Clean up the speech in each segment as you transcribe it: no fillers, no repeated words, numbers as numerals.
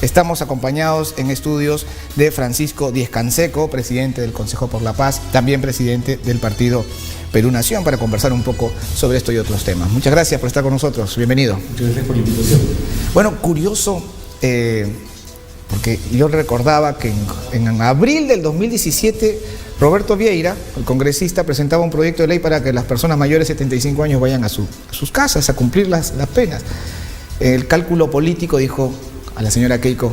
Estamos acompañados en estudios de Francisco Díez-Canseco, presidente del Consejo por la Paz, también presidente del partido Perú Nación, para conversar un poco sobre esto y otros temas. Muchas gracias por estar con nosotros. Bienvenido. Muchas gracias por la invitación. Bueno, curioso, porque yo recordaba que en abril del 2017 Roberto Vieira, el congresista, presentaba un proyecto de ley para que las personas mayores de 75 años vayan a sus casas a cumplir las penas. El cálculo político dijo a la señora Keiko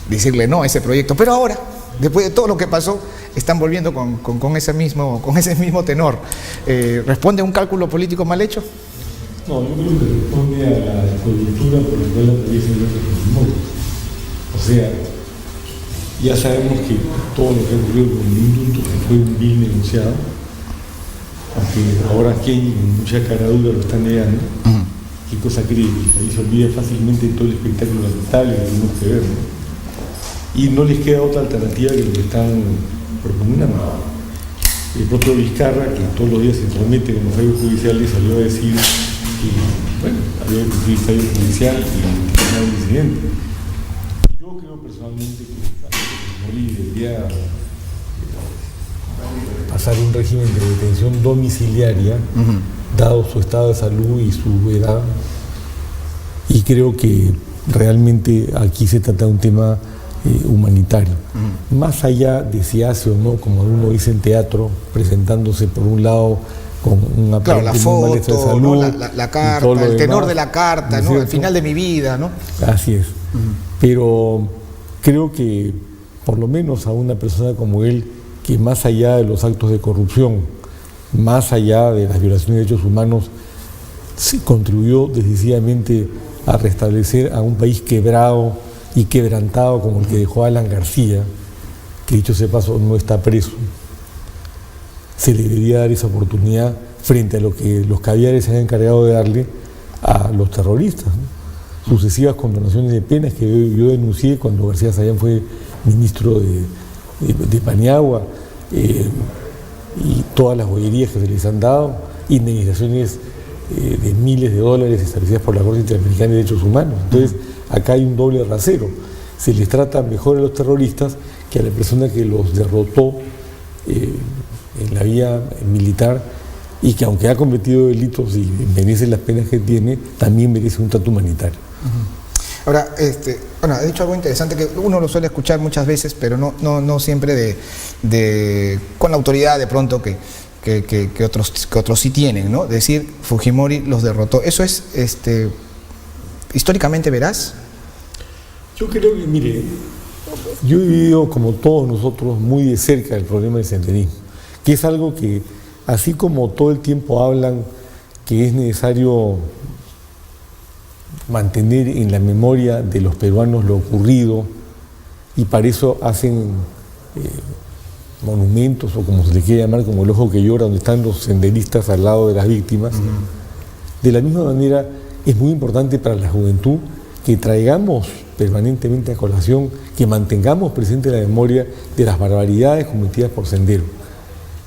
decirle no a ese proyecto, pero ahora, después de todo lo que pasó, están volviendo con ese mismo tenor. ¿Responde a un cálculo político mal hecho? No, yo creo que responde a la coyuntura por la cual atraviesa el Fujimori. O sea, ya sabemos que todo lo que ha ocurrido con el indulto fue un bien negociado, aunque ahora Kenny con mucha caradura lo está negando. ¿Qué cosa cree? Ahí se olvida fácilmente todo el espectáculo lamentable que tenemos que ver, ¿no? Y no les queda otra alternativa que lo que están proponiendo. El propio Vizcarra, que todos los días se intromete con los fallos judiciales, salió a decir que, bueno, había que cumplir el fallo judicial y criticar al presidente. Yo creo personalmente que Fujimori debería pasar un régimen de detención domiciliaria, dado su estado de salud y su edad, y creo que realmente aquí se trata de un tema humanitario. Más allá de si hace o no, como uno dice en teatro, presentándose por un lado con una la foto, de salud, ¿no? la carta, el tenor de la carta, ¿no? Al final de mi vida, ¿no? Así es. Pero creo que por lo menos a una persona como él, que más allá de los actos de corrupción, más allá de las violaciones de derechos humanos, sí contribuyó decisivamente a restablecer a un país quebrado y quebrantado como el que dejó Alan García, que dicho sea paso no está preso. Se le debería dar esa oportunidad frente a lo que los caviares se han encargado de darle a los terroristas, ¿no? Sucesivas condonaciones de penas que yo denuncié cuando García Sayán fue ministro de Paniagua, y todas las boyerías que se les han dado, indemnizaciones de miles de dólares establecidas por la Corte Interamericana de Derechos Humanos. Entonces, acá hay un doble rasero. Se les trata mejor a los terroristas que a la persona que los derrotó en la vía militar, y que aunque ha cometido delitos y merece las penas que tiene, también merece un trato humanitario. Ahora, bueno, ha dicho algo interesante que uno lo suele escuchar muchas veces, pero no siempre con la autoridad de pronto que otros sí tienen, ¿no? Decir, Fujimori los derrotó. ¿Eso es históricamente veraz? Yo creo que, mire, yo he vivido, como todos nosotros, muy de cerca el problema del senderismo, que es algo que, así como todo el tiempo hablan que es necesario mantener en la memoria de los peruanos lo ocurrido, y para eso hacen monumentos, o como se le quiere llamar, como el ojo que llora, donde están los senderistas al lado de las víctimas. De la misma manera, es muy importante para la juventud que traigamos permanentemente a colación, que mantengamos presente la memoria de las barbaridades cometidas por Sendero.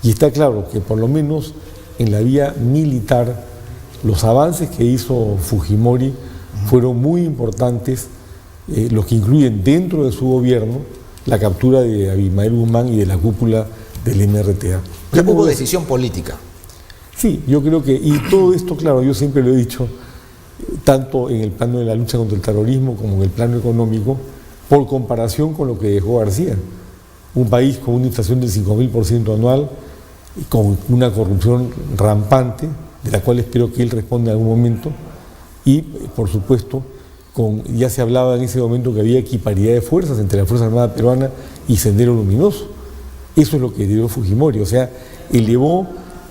Y está claro que por lo menos en la vía militar, los avances que hizo Fujimori fueron muy importantes, los que incluyen dentro de su gobierno la captura de Abimael Guzmán y de la cúpula del MRTA. Ya hubo decisión política. Sí, yo creo que, y todo esto, claro, yo siempre lo he dicho, tanto en el plano de la lucha contra el terrorismo como en el plano económico, por comparación con lo que dejó García. Un país con una inflación del 5.000% anual, y con una corrupción rampante, de la cual espero que él responda en algún momento, y por supuesto, ya se hablaba en ese momento que había equiparidad de fuerzas entre la Fuerza Armada Peruana y Sendero Luminoso. Eso es lo que dio Fujimori, o sea, elevó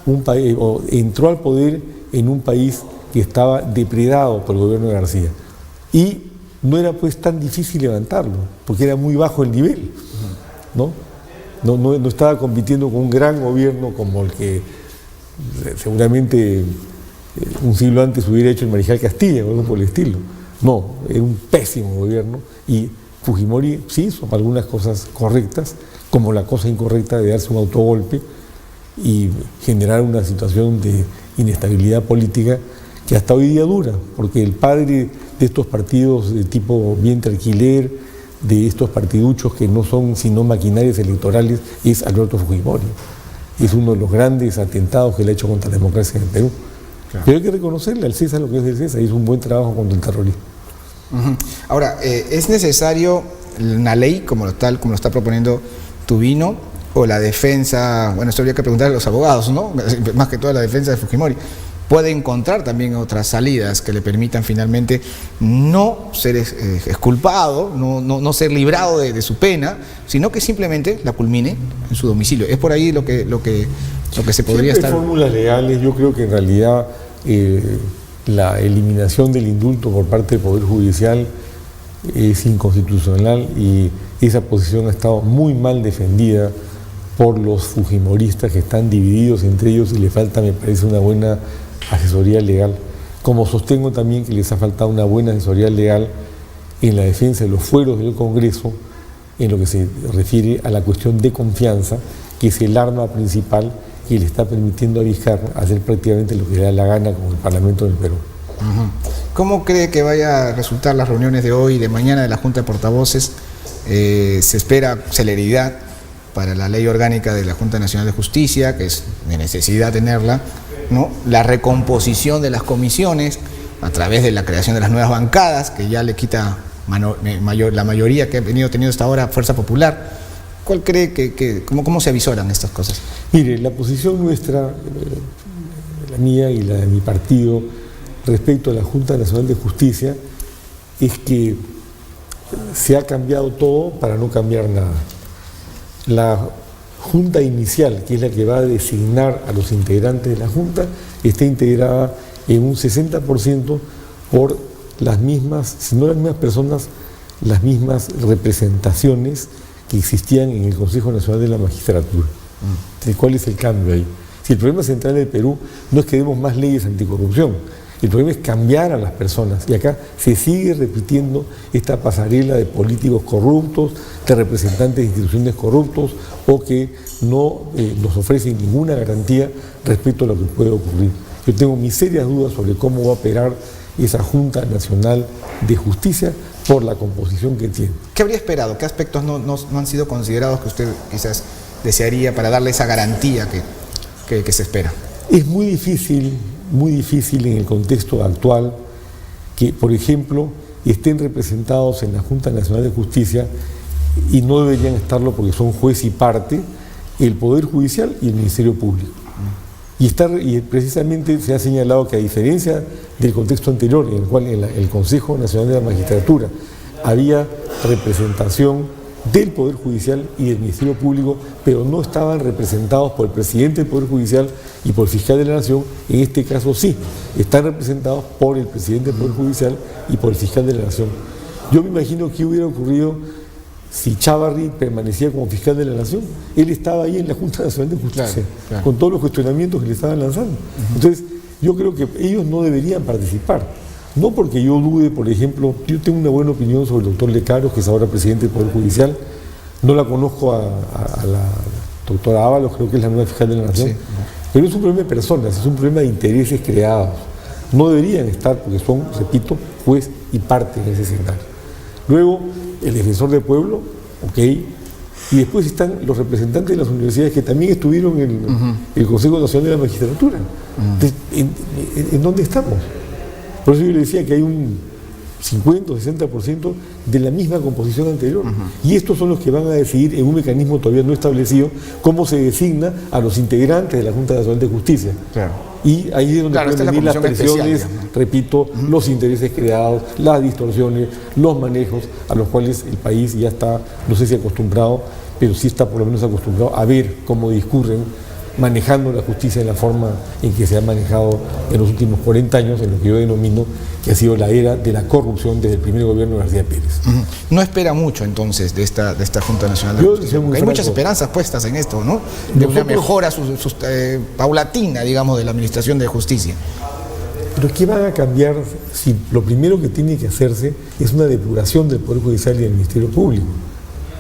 un país, o entró al poder en un país que estaba depredado por el gobierno de García. Y no era pues tan difícil levantarlo, porque era muy bajo el nivel, ¿no? No estaba compitiendo con un gran gobierno como el que seguramente un siglo antes hubiera hecho el Mariscal Castilla o algo por el estilo. No, era un pésimo gobierno, y Fujimori sí hizo algunas cosas correctas, como la cosa incorrecta de darse un autogolpe y generar una situación de inestabilidad política que hasta hoy día dura, porque el padre de estos partidos de tipo vientre alquiler, de estos partiduchos que no son sino maquinarias electorales es Alberto Fujimori. Es uno de los grandes atentados que le ha hecho contra la democracia en el Perú. Claro. Pero hay que reconocerle al César lo que es del César, hizo un buen trabajo contra el terrorismo. Ahora, ¿es necesario una ley como lo está proponiendo Tubino o la defensa? Bueno, esto habría que preguntarle a los abogados, ¿no? Más que toda la defensa de Fujimori. Puede encontrar también otras salidas que le permitan finalmente no ser exculpado, no ser librado de su pena, sino que simplemente la culmine en su domicilio. Es por ahí lo que se podría estar... Hay fórmulas legales. Yo creo que en realidad la eliminación del indulto por parte del Poder Judicial es inconstitucional y esa posición ha estado muy mal defendida por los fujimoristas, que están divididos entre ellos y le falta, me parece, una buena asesoría legal. Como sostengo también que les ha faltado una buena asesoría legal en la defensa de los fueros del Congreso, en lo que se refiere a la cuestión de confianza, que es el arma principal que le está permitiendo a Vizcarra hacer prácticamente lo que le da la gana con el Parlamento del Perú. ¿Cómo cree que vaya a resultar las reuniones de hoy y de mañana de la Junta de Portavoces? Se espera celeridad para la ley orgánica de la Junta Nacional de Justicia, que es de necesidad tenerla, ¿no? La recomposición de las comisiones a través de la creación de las nuevas bancadas, que ya le quita la mayoría que ha venido teniendo hasta ahora Fuerza Popular. ¿Cuál cree cómo se avisoran estas cosas? Mire, la posición nuestra, la mía y la de mi partido, respecto a la Junta Nacional de Justicia, es que se ha cambiado todo para no cambiar nada. La Junta inicial, que es la que va a designar a los integrantes de la Junta, está integrada en un 60% por las mismas, si no las mismas personas, las mismas representaciones que existían en el Consejo Nacional de la Magistratura. ¿Cuál es el cambio ahí? Si el problema central del Perú no es que demos más leyes anticorrupción, el problema es cambiar a las personas, y acá se sigue repitiendo esta pasarela de políticos corruptos, de representantes de instituciones corruptos, o que no nos ofrecen ninguna garantía respecto a lo que puede ocurrir. Yo tengo mis serias dudas sobre cómo va a operar esa Junta Nacional de Justicia por la composición que tiene. ¿Qué habría esperado? ¿Qué aspectos no han sido considerados que usted quizás desearía para darle esa garantía que se espera? Es muy difícil en el contexto actual que, por ejemplo, estén representados en la Junta Nacional de Justicia, y no deberían estarlo porque son juez y parte, el Poder Judicial y el Ministerio Público. Y precisamente se ha señalado que, a diferencia del contexto anterior, en el cual el Consejo Nacional de la Magistratura había representación del Poder Judicial y del Ministerio Público, pero no estaban representados por el presidente del Poder Judicial y por el fiscal de la Nación, en este caso sí, están representados por el presidente del Poder Judicial y por el fiscal de la Nación. Yo me imagino que hubiera ocurrido si Chávarri permanecía como fiscal de la Nación. Él estaba ahí en la Junta Nacional de Justicia, claro, con todos los cuestionamientos que le estaban lanzando. Entonces, yo creo que ellos no deberían participar. No porque yo dude, por ejemplo, yo tengo una buena opinión sobre el doctor Lecaros, que es ahora presidente del Poder Judicial. No la conozco a la doctora Ábalos, creo que es la nueva fiscal de la Nación. Sí. Pero es un problema de personas, es un problema de intereses creados. No deberían estar, porque son, repito, juez y parte en ese escenario. Luego, el defensor del pueblo, ok, y después están los representantes de las universidades que también estuvieron en el Consejo Nacional de la Magistratura. Entonces, ¿en dónde estamos? Por eso yo le decía que hay un 50 o 60% de la misma composición anterior. Y estos son los que van a decidir, en un mecanismo todavía no establecido, cómo se designa a los integrantes de la Junta Nacional de Justicia. Claro. Y ahí es donde pueden venir las presiones, repito, los intereses creados, las distorsiones, los manejos a los cuales el país ya está, no sé si acostumbrado, pero sí está por lo menos acostumbrado a ver cómo discurren manejando la justicia de la forma en que se ha manejado en los últimos 40 años, en lo que yo denomino que ha sido la era de la corrupción desde el primer gobierno de García Pérez. No espera mucho entonces de esta Junta Nacional de Justicia. Hay muchas esperanzas puestas en esto, ¿no? De una mejora paulatina, digamos, de la administración de justicia. Pero ¿qué van a cambiar si lo primero que tiene que hacerse es una depuración del Poder Judicial y del Ministerio Público?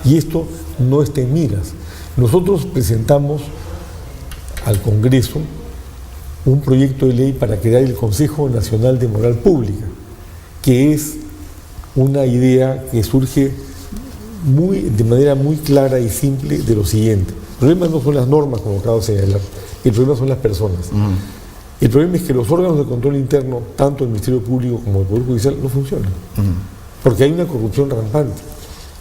Y esto no está en miras. Nosotros presentamos al Congreso un proyecto de ley para crear el Consejo Nacional de Moral Pública, que es una idea que surge de manera muy clara y simple de lo siguiente. El problema no son las normas, como acabo de señalar, el problema son las personas. El problema es que los órganos de control interno, tanto el Ministerio Público como el Poder Judicial, no funcionan. Porque hay una corrupción rampante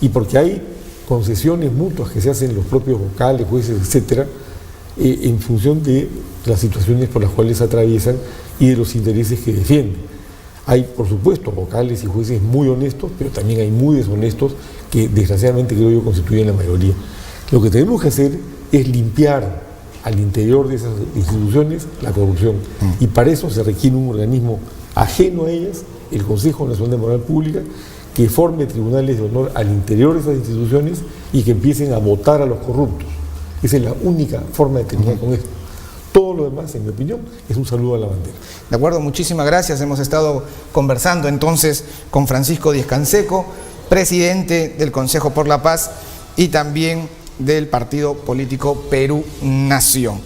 y porque hay concesiones mutuas que se hacen los propios vocales, jueces, etcétera, en función de las situaciones por las cuales atraviesan y de los intereses que defienden. Hay, por supuesto, vocales y jueces muy honestos, pero también hay muy deshonestos que, desgraciadamente, creo yo, constituyen la mayoría. Lo que tenemos que hacer es limpiar al interior de esas instituciones la corrupción. Y para eso se requiere un organismo ajeno a ellas, el Consejo Nacional de Moral Pública, que forme tribunales de honor al interior de esas instituciones y que empiecen a votar a los corruptos. Esa es la única forma de terminar con esto. Todo lo demás, en mi opinión, es un saludo a la bandera. De acuerdo, muchísimas gracias. Hemos estado conversando entonces con Francisco Díez-Canseco, presidente del Consejo por la Paz y también del partido político Perú Nación.